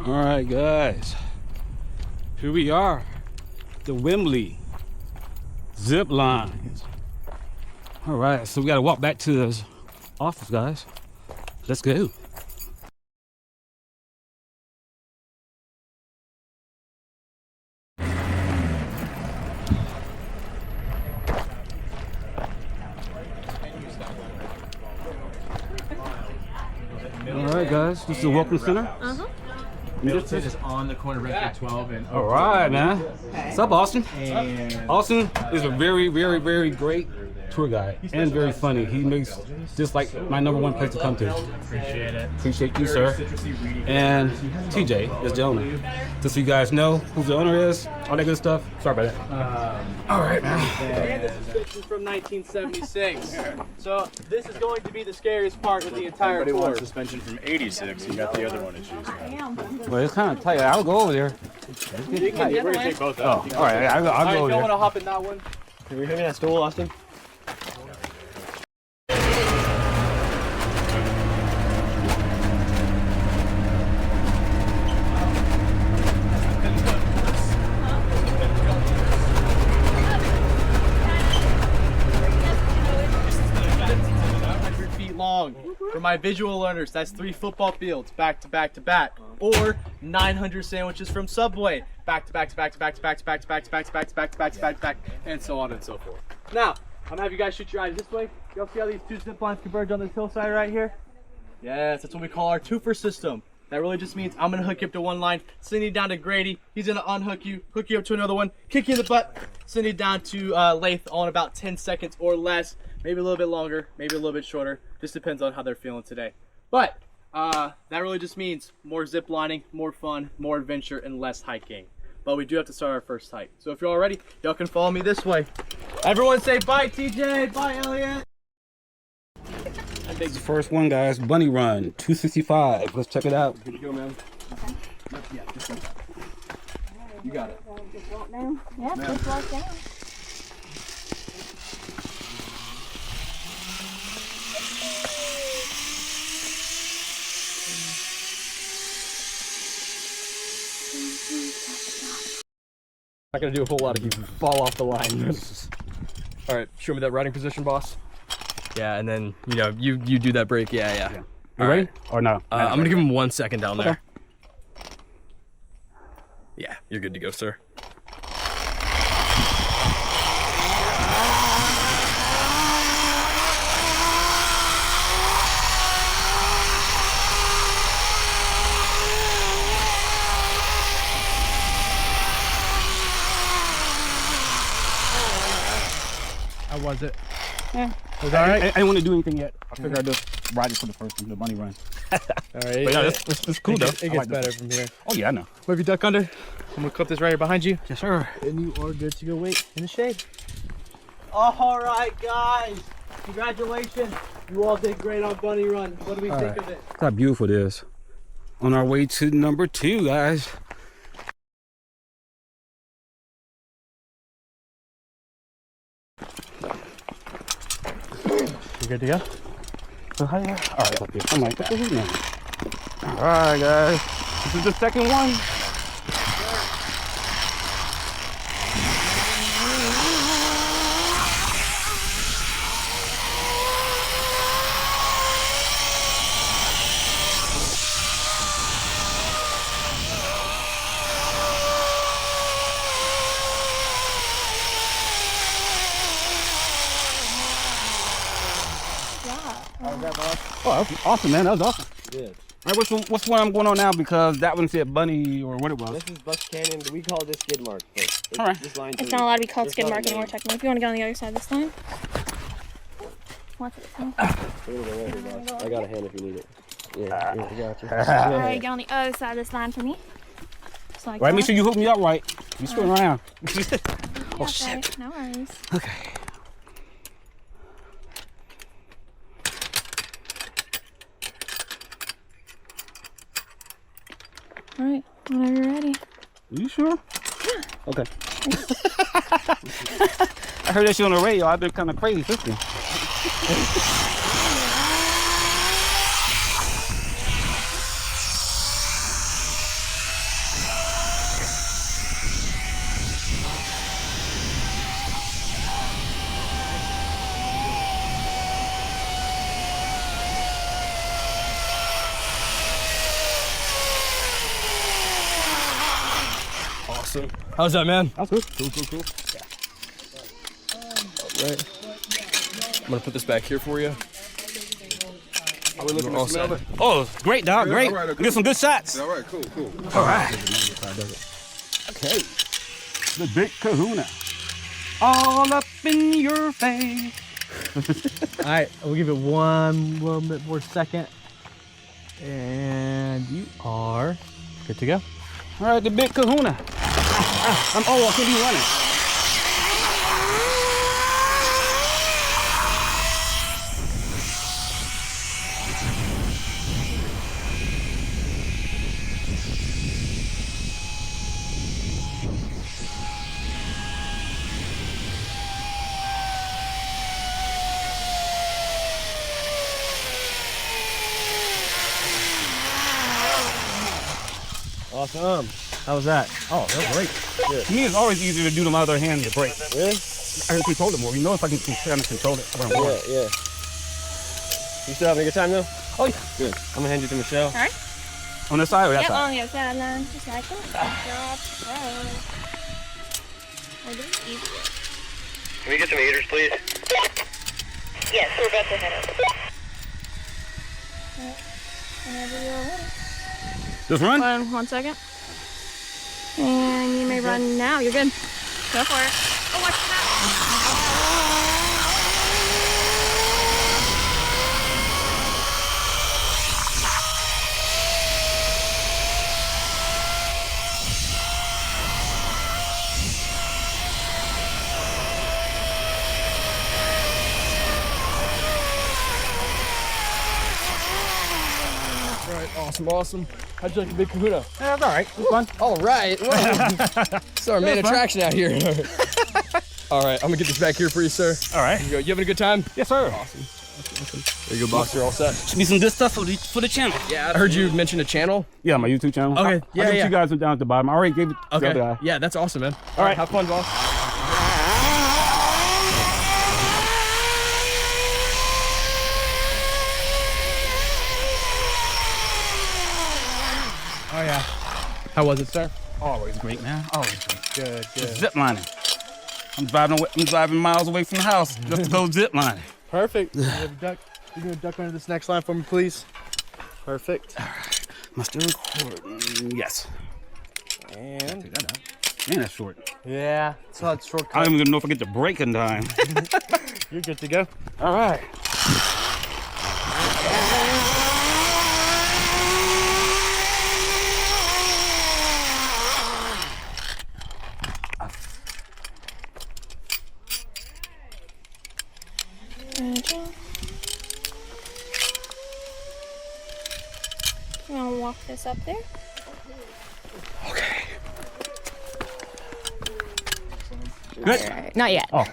All right, guys. Here we are. The Wimberley Ziplines. All right, so we got to walk back to the office, guys. Let's go. All right, guys. This is the Welcome Center. This is on the corner right at 12 and all right, man. What's up, Austin? And Austin is a very, very, very great tour guide and very funny. He makes this like my #1 place to come to. appreciate it. Appreciate you, sir. And TJ is the owner. Just so you guys know who the owner is, all that good stuff. Sorry about that. All right, man. And the suspension from 1976. So this is going to be the scariest part of the entire Everybody tour. wants suspension from 86. You got the other one to choose from. Well, it's kind of tight. I'll go over there. You can We're gonna take both out. Oh, all right. I'll All go right, over you there. want to hop in that one? Can we hit me that stool, Austin? Long. For my visual learners, that's 3 football fields back to back to back, or 900 sandwiches from Subway back to back to back to back to back to back to back to back to back to back to back to back to back, and so on and so forth. Now, I'm gonna have you guys shoot your eyes this way. Y'all see how these 2 zip lines converge on this hillside right here? Yes, that's what we call our twofer system. That really just means I'm gonna hook you up to one line, send you down to Grady. He's gonna unhook you, hook you up to another one, kick you in the butt, send you down to Lathe all in about 10 seconds or less. Maybe a little bit longer, maybe a little bit shorter. Just depends on how they're feeling today. But that really just means more zip lining, more fun, more adventure, and less hiking. But we do have to start our first hike. So if you're all ready, y'all can follow me this way. Everyone say bye, TJ. Bye, Elliot. This is the first one, guys. Bunny Run, 265. Let's check it out. Here you go, man. Okay. Yeah, just like that. You got it. Just walk down. Yeah, just walk down. Not gonna do a whole lot if you fall off the line. All right, show me that riding position, boss. Yeah, and then you do that break. Yeah. You ready? Or no? I'm gonna give him 1 second down there. Yeah, you're good to go, sir. How was it? Yeah. Was that all right? I didn't want to do anything yet. I figured I'd just ride it for the first one, the Bunny Run. All right. But yeah, it's cool though. It gets better from here. Oh yeah, I know. Wave your duck under. I'm gonna clip this right here behind you. Yes, sir. And you are good to go wait in the shade. All right, guys. Congratulations. You all did great on Bunny Run. What do we think of it? Look how beautiful it is. On our way to #2, guys. You good to go? So how you? All right, up here. I'm like, what the hell now? All right, guys. This is the second one. Oh, that was awesome, man. That was awesome. Yeah. All right, what's the one I'm going on now? Because that one said Bunny or what it was. This is Bucks Canyon. We call this skid mark. All right. This line It's not allowed to be called skid mark anymore, technically. If you want to get on the other side this time. Watch it. I got a hand if you need it. Yeah, I got you. Alright, get on the other side of this line for me. Just like Right, that. make sure you hook me up right. You spin around. Oh, Okay, shit. no worries. Okay. Alright, whenever you're ready. Are you sure? Yeah. Okay. I heard that shit on the radio. I've been kind of crazy fishing. Awesome. How's that, man? That's good. Cool. All right. I'm gonna put this back here for you. Are we looking all at set. Oh, great, dog. Great. all right, okay. Get some good shots. All right, cool. All right. Okay. The big Kahuna. All up in your face. All right, we'll give it one little bit more second. And you are good to go. All right, the big Kahuna. I can't be running. Awesome. How was that? Oh, that's great. To me, it's always easier to do them out of their hand than break. Really? I can control it more. You know, if I can kind of control it. Yeah. You still having a good time though? Oh, yeah. Good. I'm gonna hand you to Michelle. All right. On this side or that Yep, side? on the other side, line. Just like that. Easy. Can we get some eaters, please? Yes, we're about to head up. Whenever you're ready. Just run? 1 second. And you may run now. You're good. Go for it. Oh, watch that. Awesome. How'd you like the big Kahuna? Yeah, that's all right. It's fun. All right. It's our main attraction out here. All right, I'm gonna get this back here for you, sir. All right. You having a good time? Yes, sir. Awesome. There you go, boss. You're all set. Should be some good stuff for the channel. Yeah, I heard you mention a channel. Yeah, my YouTube channel. Okay, I yeah. think you guys are down at the bottom. I already gave it to the other guy. Yeah, that's awesome, man. All right. Have fun, boss. Oh yeah. How was it, sir? Always great, man. Always great. Good. Ziplining. I'm driving miles away from the house just to go ziplining. Perfect. You gonna duck under this next line for me, please? Perfect. All right. Am I still recording? Yes. And Man, that's short. yeah, it's not I shortcut. don't even know if I get the break in time. You're good to go. All right. I'm gonna walk this up there. Okay. Good. All right. Not yet. Oh.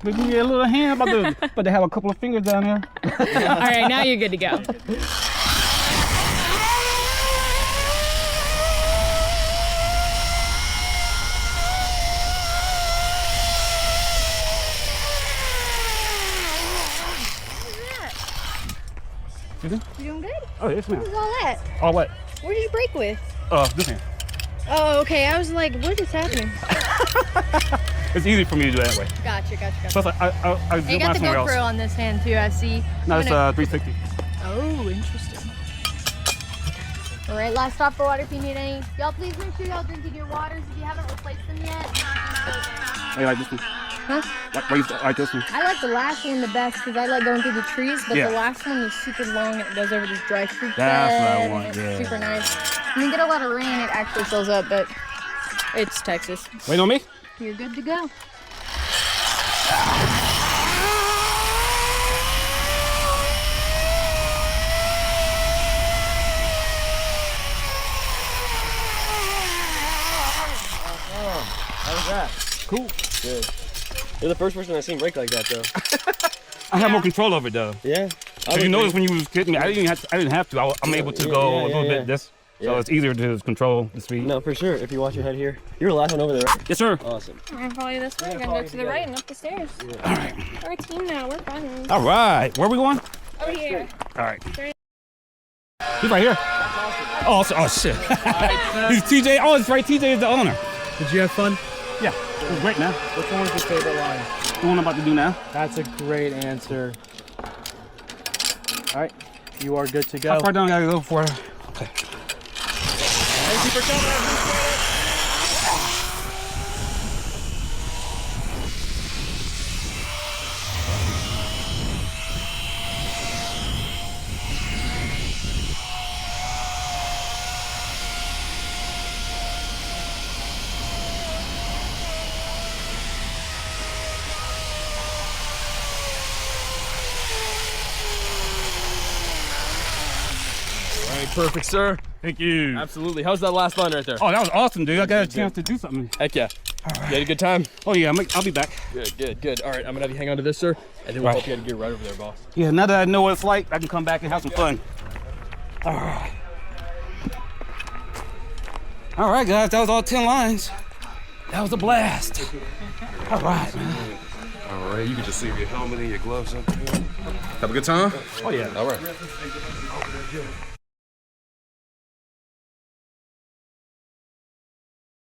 Give me a little hand. About to have a couple of fingers down there. All right, now you're good to go. You good? You doing good? Oh, yes, ma'am. What is all that? Oh, what? Where did you break with? This hand. Oh, okay. I was like, what is happening? It's easy for me to do that way. Gotcha. Plus, I You got the somewhere GoPro else. on this hand too, I see. No, it's 360. Oh, interesting. All right, last stop for water if you need any. Y'all please make sure y'all drinking your waters if you haven't replaced them yet. Hey, like this one. Huh? Like this one. I like the last one the best because I like going through the trees, but Yeah. the last one is super long and it goes over this dry creek That's what I bed, and want, it's yeah. super nice. When you get a lot of rain, it actually fills up, but it's Texas. Wait on me? You're good to go. How was that? Cool. Good. You're the first person I've seen break like that, though. I have more control over it, though. Yeah. Because you notice when you was kicking me, I didn't have to. I'm able to go a little bit this. So Yeah. it's easier to control the speed. No, for sure. If you watch your head here. You're the last one over there, right? Yes, sir. Awesome. I'm gonna follow you this way. We're gonna go to the right and up the stairs. All right. We're a team now. We're fun. All right. Where are we going? Over here. All right. He's right here. Oh shit. He's TJ. Oh, it's right. TJ is the owner. Did you have fun? Yeah, it was great, man. Which one was your favorite line? The one I'm about to do now. That's a great answer. All right, you are good to go. How far down I gotta go for? Okay. Thank you for coming. Perfect, sir. Thank you. Absolutely. How's that last line right there? Oh, that was awesome, dude. I got a chance to do something. Heck yeah. You had a good time? Oh yeah, I'll be back. Good. All right, I'm gonna have you hang on to this, sir, and then we'll help you get right over there, boss. Yeah, now that I know what it's like, I can come back and have some fun. All right. All right, guys, that was all 10 lines. That was a blast. All right, man. All right, you can just leave your helmet and your gloves up here. Have a good time? Oh yeah. All right.